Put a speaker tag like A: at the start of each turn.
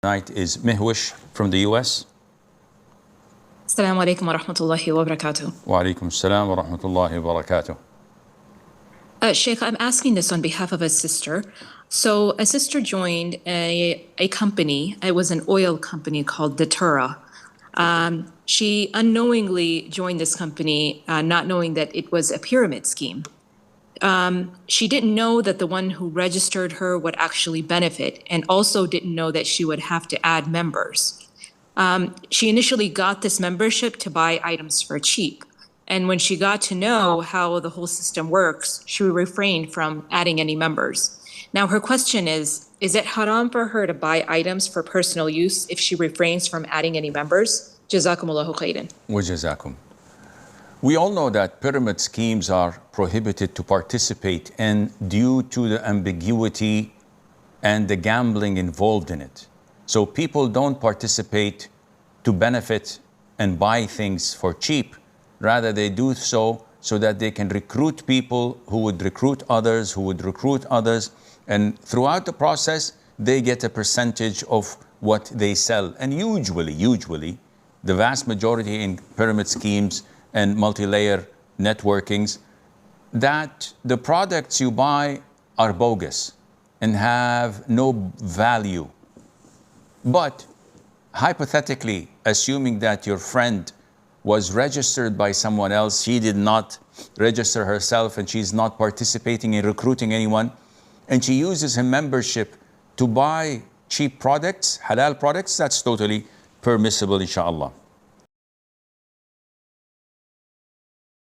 A: Tonight is Mihwish from the US.
B: Assalamu alaikum wa rahmatullahi wa barakatuh.
A: Wa alaikum salam wa rahmatullahi wa barakatuh.
B: Sheikh, I'm asking this on behalf of a sister. So a sister joined a company. It was an oil company called Datura. She unknowingly joined this company, not knowing that it was a pyramid scheme. She didn't know that the one who registered her would actually benefit, and also didn't know that she would have to add members. She initially got this membership to buy items for cheap. And when she got to know how the whole system works, she refrained from adding any members. Now, her question is it haram for her to buy items for personal use if she refrains from adding any members? Jazakumullahu khairan.
A: Wa jazakum. We all know that pyramid schemes are prohibited to participate in due to the ambiguity and the gambling involved in it. So people don't participate to benefit and buy things for cheap. Rather, they do so that they can recruit people who would recruit others, who would recruit others. And throughout the process, they get a percentage of what they sell. And usually, the vast majority in pyramid schemes and multi-layer networkings, that the products you buy are bogus and have no value. But hypothetically, assuming that your friend was registered by someone else, she did not register herself and she's not participating in recruiting anyone, and she uses her membership to buy cheap products, halal products, that's totally permissible, inshallah.